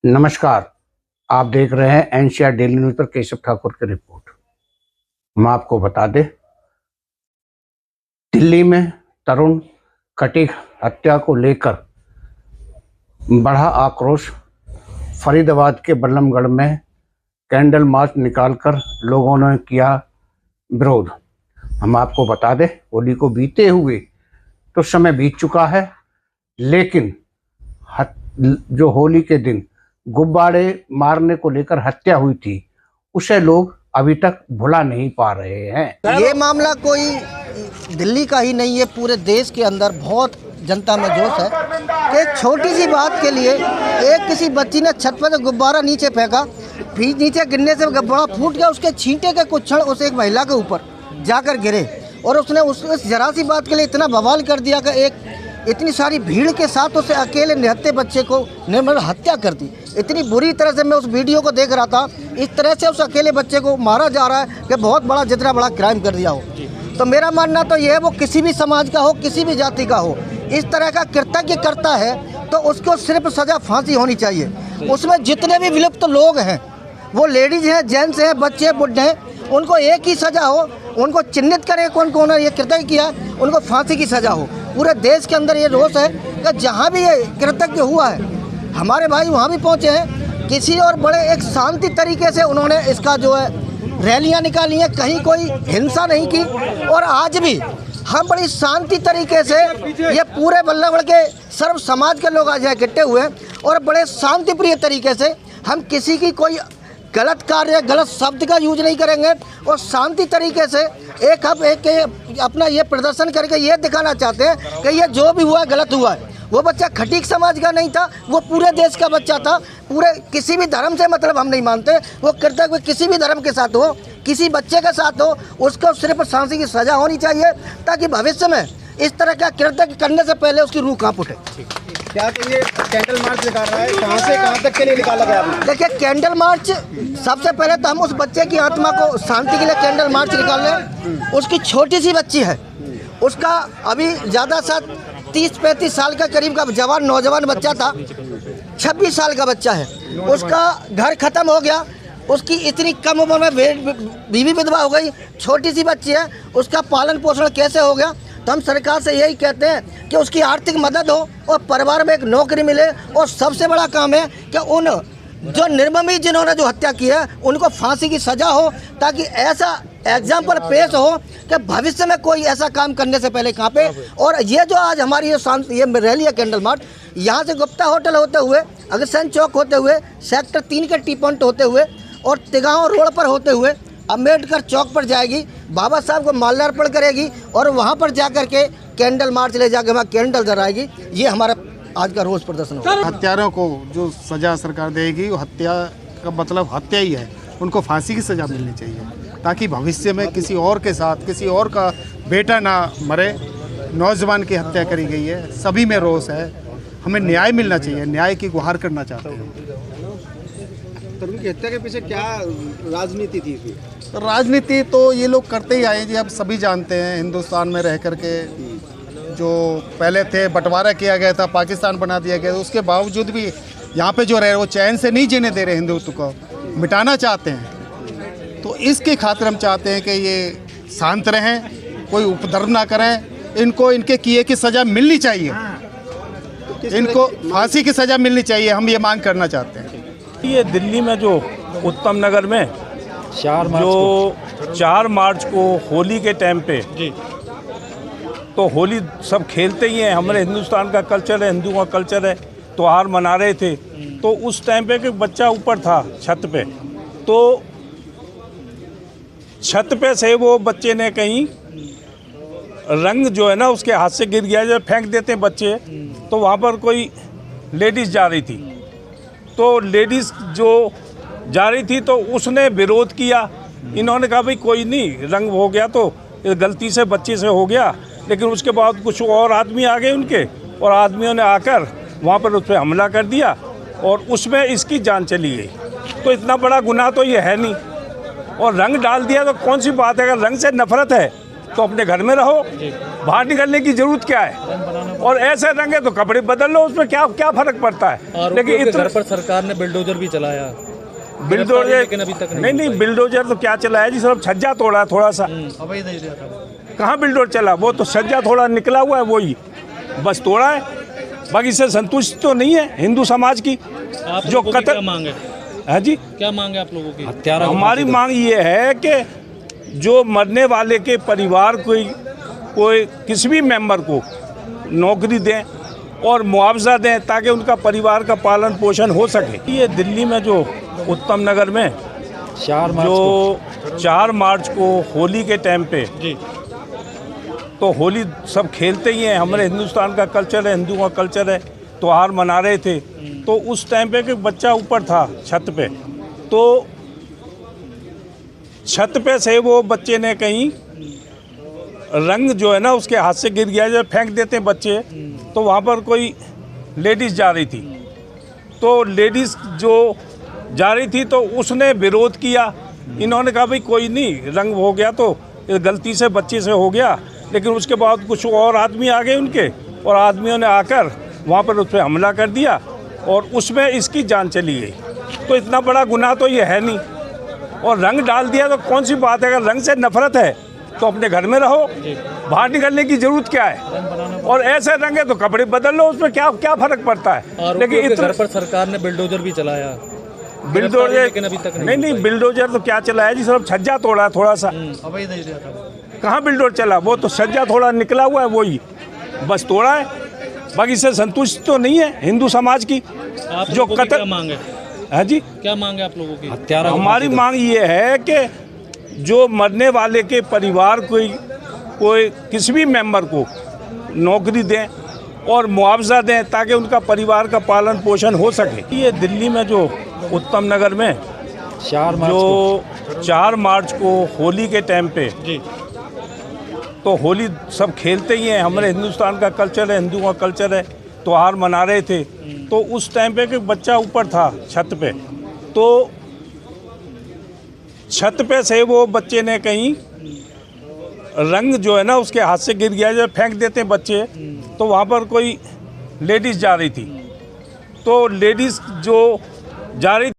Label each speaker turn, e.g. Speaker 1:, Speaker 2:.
Speaker 1: नमस्कार, आप देख रहे हैं एनसीआर डेली न्यूज पर केशव ठाकुर की रिपोर्ट। हम आपको बता दें, दिल्ली में तरुण खटीक हत्या को लेकर बढ़ा आक्रोश। फरीदाबाद के बल्लमगढ़ में कैंडल मार्च निकालकर लोगों ने किया विरोध। हम आपको बता दें, होली को बीते हुए तो समय बीत चुका है, लेकिन जो होली के दिन गुब्बारे मारने को लेकर हत्या हुई थी, उसे लोग अभी तक भुला नहीं पा रहे हैं।
Speaker 2: ये मामला कोई दिल्ली का ही नहीं है, पूरे देश के अंदर बहुत जनता में जोश है कि एक छोटी सी बात के लिए एक किसी बच्ची ने छत पर गुब्बारा नीचे फेंका, फिर नीचे गिरने से गुब्बारा फूट गया, उसके छींटे के कुछ क्षण उस एक महिला के ऊपर जाकर गिरे और उसने उस जरा सी बात के लिए इतना बवाल कर दिया कि एक इतनी सारी भीड़ के साथ उसे अकेले निहत्थे बच्चे को निर्मल हत्या कर दी। इतनी बुरी तरह से मैं उस वीडियो को देख रहा था, इस तरह से उस अकेले बच्चे को मारा जा रहा है कि बहुत बड़ा जितना बड़ा क्राइम कर दिया हो। तो मेरा मानना तो ये है, वो किसी भी समाज का हो, किसी भी जाति का हो, इस तरह का कृतज्ञ करता है तो उसको सिर्फ सज़ा फांसी होनी चाहिए। उसमें जितने भी विलुप्त लोग हैं, वो लेडीज़ हैं, जेंट्स हैं, बच्चे, बुढ़े हैं, उनको एक ही सज़ा हो, उनको चिन्हित करें कौन कौन ने ये कृतज्ञ किया, उनको फांसी की सज़ा हो। पूरे देश के अंदर ये रोष है कि जहाँ भी ये कृतज्ञ हुआ है, हमारे भाई वहाँ भी पहुँचे हैं। किसी और बड़े एक शांति तरीके से उन्होंने इसका जो है रैलियाँ निकाली हैं, कहीं कोई हिंसा नहीं की। और आज भी हम बड़ी शांति तरीके से ये पूरे बल्लमगढ़ के सर्व समाज के लोग आज यहाँ इकट्ठे हुए हैं और बड़े शांतिप्रिय तरीके से हम किसी की कोई गलत कार्य, गलत शब्द का यूज नहीं करेंगे और शांति तरीके से एक अपना ये प्रदर्शन करके ये दिखाना चाहते हैं कि ये जो भी हुआ है गलत हुआ है। वो बच्चा खटीक समाज का नहीं था, वो पूरे देश का बच्चा था। पूरे किसी भी धर्म से मतलब हम नहीं मानते, वो कृतज्ञ किसी भी धर्म के साथ हो, किसी बच्चे के साथ हो, उसको सिर्फ फांसी की सज़ा होनी चाहिए ताकि भविष्य में इस तरह का कृतज्ञ करने से पहले उसकी रूह कांप उठे।
Speaker 3: क्या ये कैंडल मार्च निकाल रहा है, कहाँ से कहाँ तक के लिए निकाला गया?
Speaker 2: देखिए, कैंडल मार्च सबसे पहले तो हम उस बच्चे की आत्मा को शांति के लिए कैंडल मार्च निकाल रहे हैं। उसकी छोटी सी बच्ची है, उसका अभी ज़्यादा सा 30-35 साल का करीब का जवान नौजवान बच्चा था, 26 साल का बच्चा है, उसका घर ख़त्म हो गया। उसकी इतनी कम उम्र में बीवी विधवा हो गई, छोटी सी बच्ची है, उसका पालन पोषण कैसे हो गया? तो हम सरकार से यही कहते हैं कि उसकी आर्थिक मदद हो और परिवार में एक नौकरी मिले। और सबसे बड़ा काम है कि उन जो निर्ममी जिन्होंने जो हत्या की है उनको फांसी की सज़ा हो, ताकि ऐसा एग्जाम्पल पेश हो कि भविष्य में कोई ऐसा काम करने से पहले कांपे। और ये जो आज हमारी ये रैली है कैंडल मार्च, यहाँ से गुप्ता होटल होते हुए, अग्रसेन चौक होते हुए, सेक्टर 3 के टी पॉइंट होते हुए और तिगांव रोड पर होते हुए अम्बेडकर चौक पर जाएगी, बाबा साहब को माल्यार्पण करेगी और वहाँ पर जाकर के कैंडल मार्च ले जाकर वहाँ कैंडल जलाएगी। ये हमारा आज का रोज प्रदर्शन होगा।
Speaker 3: हत्यारों को जो सज़ा सरकार देगी, वो हत्या का मतलब हत्या ही है, उनको फांसी की सज़ा मिलनी चाहिए ताकि भविष्य में किसी और के साथ किसी और का बेटा ना मरे। नौजवान की हत्या करी गई है, सभी में रोष है, हमें न्याय मिलना चाहिए, न्याय की गुहार करना चाहते हैं।
Speaker 4: तरुण की हत्या के पीछे क्या राजनीति थी?
Speaker 3: राजनीति तो ये लोग करते ही आए जी, अब सभी जानते हैं। हिंदुस्तान में रह करके जो पहले थे बंटवारा किया गया था, पाकिस्तान बना दिया गया, उसके बावजूद भी यहाँ पे जो रहे वो चैन से नहीं जीने दे रहे, हिंदुत्व को मिटाना चाहते हैं। तो इसके खातिर हम चाहते हैं कि ये शांत रहें, कोई उपद्रव ना करें, इनको इनके किए की सज़ा मिलनी चाहिए, इनको फांसी की सज़ा मिलनी चाहिए, हम ये मांग करना चाहते हैं।
Speaker 5: ये दिल्ली में जो उत्तम नगर में 4 मार्च को होली के टाइम पे, तो होली सब खेलते ही हैं, हमारे हिंदुस्तान का कल्चर है, हिंदुओं का कल्चर है, त्योहार मना रहे थे। तो उस टाइम पे एक बच्चा ऊपर था छत पे, तो छत पे से वो बच्चे ने कहीं रंग जो है ना उसके हाथ से गिर गया, जब फेंक देते हैं बच्चे, तो वहाँ पर कोई लेडीज़ जा रही थी, तो लेडीज़ जो जा रही थी तो उसने विरोध किया। इन्होंने कहा भाई कोई नहीं, रंग हो गया तो गलती से बच्चे से हो गया। लेकिन उसके बाद कुछ और आदमी आ गए उनके, और आदमियों ने आकर वहाँ पर उस पर हमला कर दिया और उसमें इसकी जान चली गई। तो इतना बड़ा गुनाह तो ये है नहीं, और रंग डाल दिया तो कौन सी बात है? अगर रंग से नफरत है तो अपने घर में रहो, बाहर निकलने की ज़रूरत क्या है? और ऐसे रंगे तो कपड़े बदल लो, उसमें क्या क्या फर्क पड़ता है।
Speaker 6: लेकिन घर पर सरकार ने बिल्डोजर भी चलाया,
Speaker 5: बिल्डोजर
Speaker 6: लेकिन अभी तक
Speaker 5: नहीं बिल्डोजर तो क्या चला है जी, सिर्फ छज्जा तोड़ा है थोड़ा सा। कहाँ बिल्डोजर चला, वो तो छज्जा थोड़ा निकला हुआ है, वही बस तोड़ा है। बाकी से संतुष्ट तो नहीं है हिंदू समाज की।
Speaker 6: आप
Speaker 5: जो
Speaker 6: लोगों की
Speaker 5: कत्ल
Speaker 6: क्या मांग है?
Speaker 5: है जी,
Speaker 6: क्या मांग है आप लोगों की?
Speaker 5: हमारी मांग ये है कि जो मरने वाले के परिवार कोई किसी भी मेंबर को नौकरी दें और मुआवजा दें, ताकि उनका परिवार का पालन पोषण हो सके। ये दिल्ली में जो उत्तम नगर में 4 मार्च को होली के टाइम पे
Speaker 6: जी,
Speaker 5: तो होली सब खेलते ही हैं, हमारे हिंदुस्तान का कल्चर है, हिंदुओं का कल्चर है, त्योहार मना रहे थे। तो उस टाइम पे एक बच्चा ऊपर था छत पे, तो छत पे से वो बच्चे ने कहीं रंग जो है ना उसके हाथ से गिर गया, जब फेंक देते हैं बच्चे, तो वहाँ पर कोई लेडीज़ जा रही थी, तो लेडीज़ जो जा रही थी तो उसने विरोध किया। इन्होंने कहा भाई कोई नहीं, रंग हो गया तो गलती से बच्चे से हो गया, लेकिन उसके बाद कुछ और आदमी आ गए उनके, और आदमियों ने आकर वहाँ पर उस पर हमला कर दिया और उसमें इसकी जान चली गई। तो इतना बड़ा गुनाह तो ये है नहीं, और रंग डाल दिया तो कौन सी बात है। अगर रंग से नफरत है तो अपने घर में रहो, बाहर निकलने की जरूरत क्या है। और ऐसे रंगे तो कपड़े बदल लो, उसमें क्या क्या फर्क पड़ता है। लेकिन
Speaker 6: घर पर सरकार ने बिल्डोजर भी चलाया,
Speaker 5: बिल्डोजर
Speaker 6: लेकिन अभी तक
Speaker 5: नहीं बिल्डोजर तो क्या चला है जी, सिर्फ छज्जा तोड़ा है थोड़ा सा। कहाँ बिल्डोजर चला, वो तो छज्जा थोड़ा निकला हुआ है, वही बस तोड़ा है। बाकी से संतुष्ट तो नहीं है हिंदू समाज की।
Speaker 6: आप
Speaker 5: जो
Speaker 6: लोगों की
Speaker 5: कत्ल
Speaker 6: क्या मांग है
Speaker 5: जी,
Speaker 6: क्या मांग है आप लोगों की?
Speaker 5: हमारी मांग ये है कि जो मरने वाले के परिवार कोई किसी भी मेंबर को नौकरी दें और मुआवजा दें, ताकि उनका परिवार का पालन पोषण हो सके। ये दिल्ली में जो उत्तम नगर में 4 मार्च को होली के टाइम पे
Speaker 6: जी,
Speaker 5: तो होली सब खेलते ही हैं, हमारे हिंदुस्तान का कल्चर है, हिंदुओं का कल्चर है, त्योहार मना रहे थे। तो उस टाइम पे एक बच्चा ऊपर था छत पे, तो छत पे से वो बच्चे ने कहीं रंग जो है ना उसके हाथ से गिर गया, जब फेंक देते हैं बच्चे, तो वहाँ पर कोई लेडीज़ जा रही थी, तो लेडीज़ जो जा रही